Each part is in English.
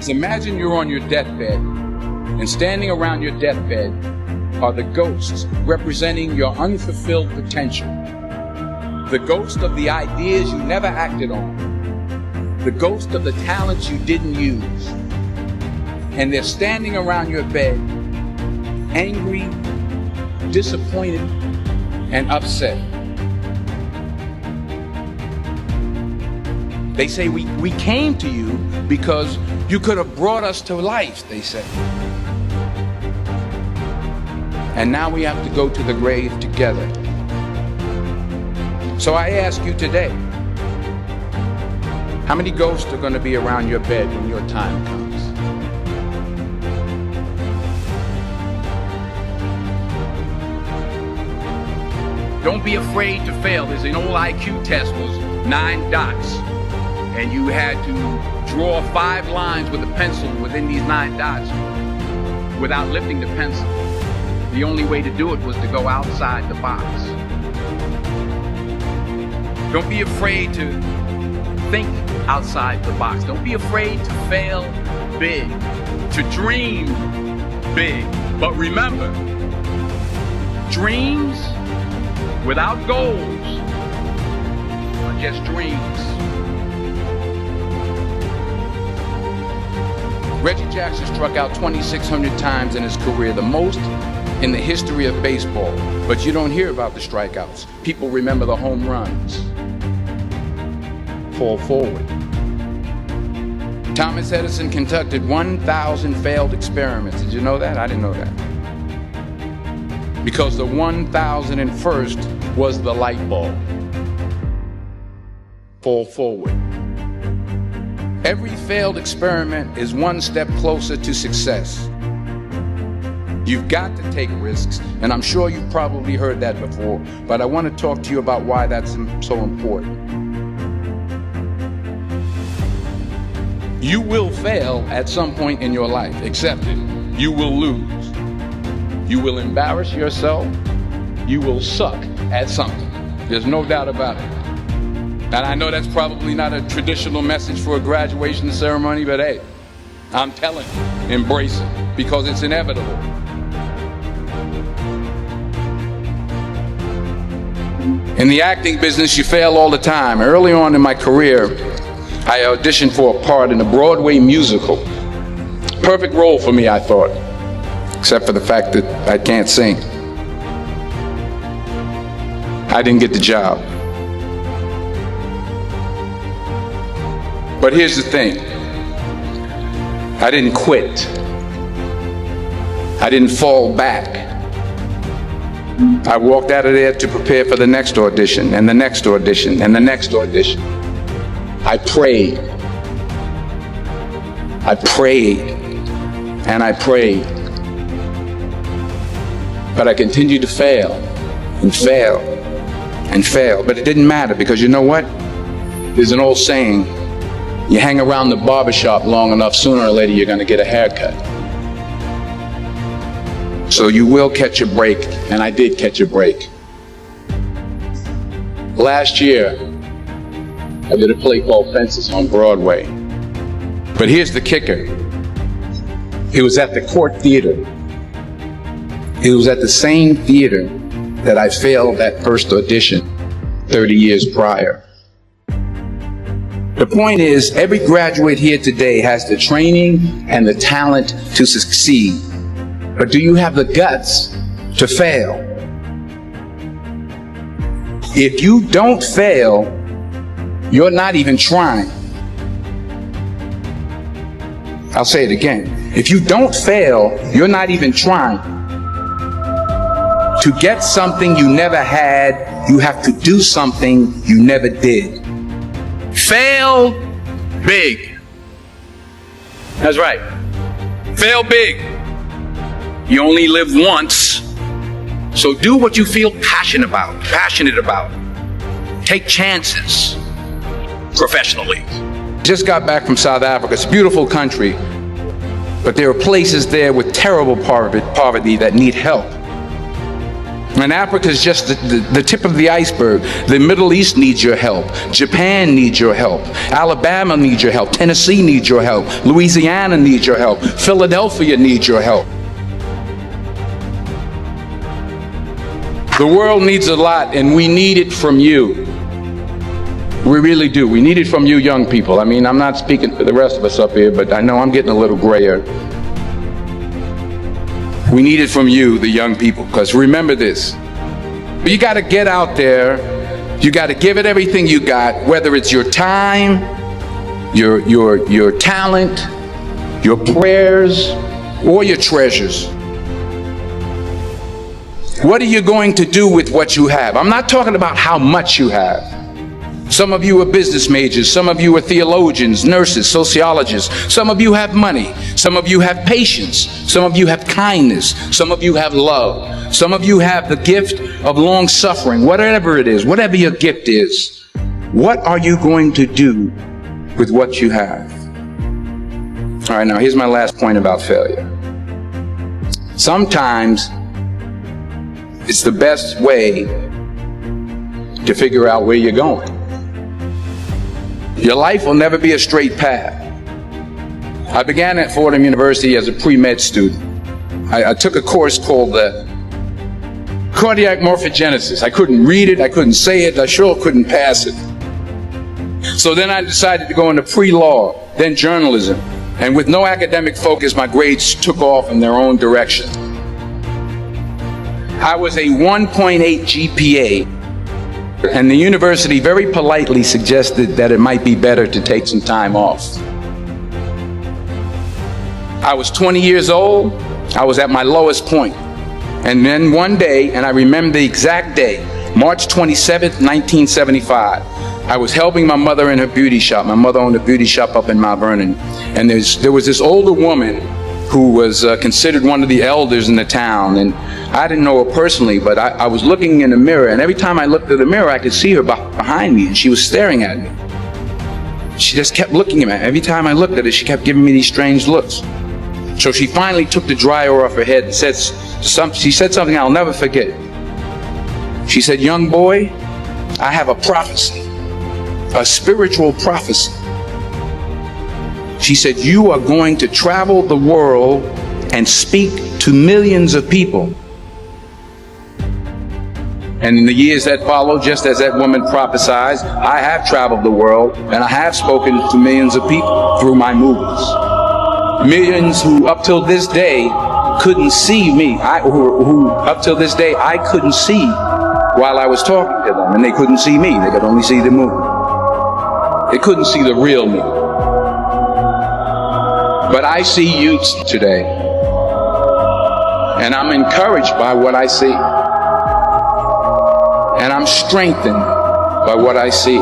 is imagine you're on your deathbed, and standing around your deathbed are the ghosts representing your unfulfilled potential. The ghost of the ideas you never acted on. The ghost of the talents you didn't use. And they're standing around your bed, angry, disappointed, and upset. They say, we came to you because you could have brought us to life, they say. And now we have to go to the grave together. So I ask you today, how many ghosts are going to be around your bed when your time comes? Don't be afraid to fail. There's an old IQ test, was 9 dots. And you had to draw 5 lines with a pencil within these 9 dots without lifting the pencil. The only way to do it was to go outside the box. Don't be afraid to think outside the box. Don't be afraid to fail big, to dream big. But remember, dreams without goals are just dreams. Reggie Jackson struck out 2,600 times in his career, the most in the history of baseball. But you don't hear about the strikeouts. People remember the home runs. Fall forward. Thomas Edison conducted 1,000 failed experiments. Did you know that? I didn't know that. Because the 1,001st was the light bulb. Fall forward. Every failed experiment is one step closer to success. You've got to take risks, and I'm sure you've probably heard that before, but I want to talk to you about why that's so important. You will fail at some point in your life. Accept it. You will lose. You will embarrass yourself. You will suck at something. There's no doubt about it. And I know that's probably not a traditional message for a graduation ceremony, but hey, I'm telling you, embrace it, because it's inevitable. In the acting business, you fail all the time. Early on in my career, I auditioned for a part in a Broadway musical. Perfect role for me, I thought, except for the fact that I can't sing. I didn't get the job. But here's the thing. I didn't quit. I didn't fall back. I walked out of there to prepare for the next audition, and the next audition, and the next audition. I prayed. I prayed. And I prayed. But I continued to fail, and fail, and fail. But it didn't matter, because you know what? There's an old saying, you hang around the barbershop long enough, sooner or later you're going to get a haircut. So you will catch a break, and I did catch a break. Last year, I did a play called Fences on Broadway. But here's the kicker. It was at the Court Theater. It was at the same theater that I failed that first audition 30 years prior. The point is, every graduate here today has the training and the talent to succeed. But do you have the guts to fail? If you don't fail, you're not even trying. I'll say it again. If you don't fail, you're not even trying. To get something you never had, you have to do something you never did. Fail big. That's right. Fail big. You only live once, so do what you feel passionate about. Take chances professionally. Just got back from South Africa. It's a beautiful country, but there are places there with terrible poverty that need help. And Africa is just the tip of the iceberg. The Middle East needs your help. Japan needs your help. Alabama needs your help. Tennessee needs your help. Louisiana needs your help. Philadelphia needs your help. The world needs a lot, and we need it from you. We really do. We need it from you young people. I mean, I'm not speaking for the rest of us up here, but I know I'm getting a little grayer. We need it from you, the young people, because remember this. You got to get out there. You got to give it everything you got, whether it's your time, your talent, your prayers, or your treasures. What are you going to do with what you have? I'm not talking about how much you have. Some of you are business majors. Some of you are theologians, nurses, sociologists. Some of you have money. Some of you have patience. Some of you have kindness. Some of you have love. Some of you have the gift of long suffering. Whatever it is, whatever your gift is, what are you going to do with what you have? All right, now here's my last point about failure. Sometimes it's the best way to figure out where you're going. Your life will never be a straight path. I began at Fordham University as a pre-med student. I took a course called cardiac morphogenesis. I couldn't read it, I couldn't say it, I sure couldn't pass it. So then I decided to go into pre-law, then journalism. And with no academic focus, my grades took off in their own direction. I was a 1.8 GPA, and the university very politely suggested that it might be better to take some time off. I was 20 years old. I was at my lowest point. And then one day, and I remember the exact day, March 27th, 1975, I was helping my mother in her beauty shop. My mother owned a beauty shop up in Mount Vernon. And there was this older woman who was considered one of the elders in the town. And I didn't know her personally, but I was looking in the mirror, and every time I looked at the mirror, I could see her behind me, and she was staring at me. She just kept looking at me. Every time I looked at her, she kept giving me these strange looks. So she finally took the dryer off her head and she said something I'll never forget. She said, "Young boy, I have a prophecy, a spiritual prophecy." She said, "You are going to travel the world and speak to millions of people." And in the years that followed, just as that woman prophesied, I have traveled the world and I have spoken to millions of people through my movies. Millions who up till this day couldn't see me, who up till this day I couldn't see while I was talking to them, and they couldn't see me, they could only see the movie. They couldn't see the real me. But I see you today, and I'm encouraged by what I see. And I'm strengthened by what I see.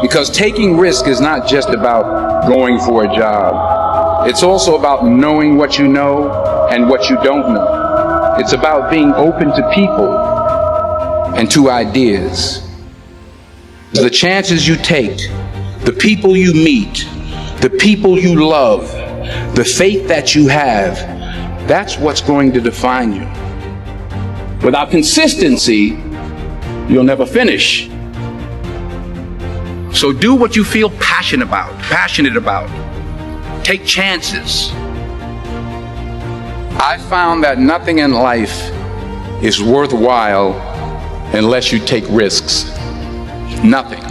Because taking risk is not just about going for a job. It's also about knowing what you know and what you don't know. It's about being open to people and to ideas. The chances you take, the people you meet, the people you love, the faith that you have, that's what's going to define you. Without consistency, you'll never finish. So do what you feel passionate about. Take chances. I found that nothing in life is worthwhile unless you take risks. Nothing.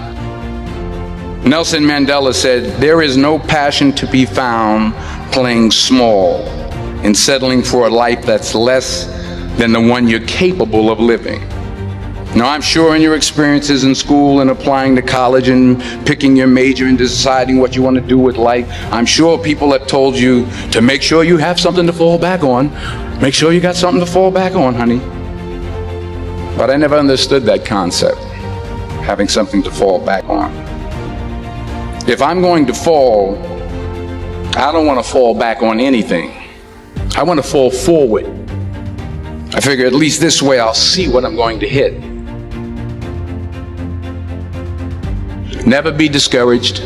Nelson Mandela said, "There is no passion to be found playing small and settling for a life that's less than the one you're capable of living." Now, I'm sure in your experiences in school and applying to college and picking your major and deciding what you want to do with life, I'm sure people have told you to make sure you have something to fall back on. Make sure you got something to fall back on, honey. But I never understood that concept, having something to fall back on. If I'm going to fall, I don't want to fall back on anything. I want to fall forward. I figure at least this way I'll see what I'm going to hit. Never be discouraged.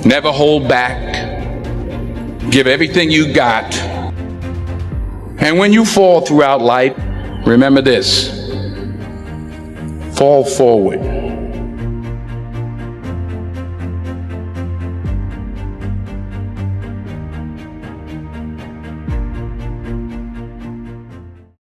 Never hold back. Give everything you got. And when you fall throughout life, remember this: fall forward.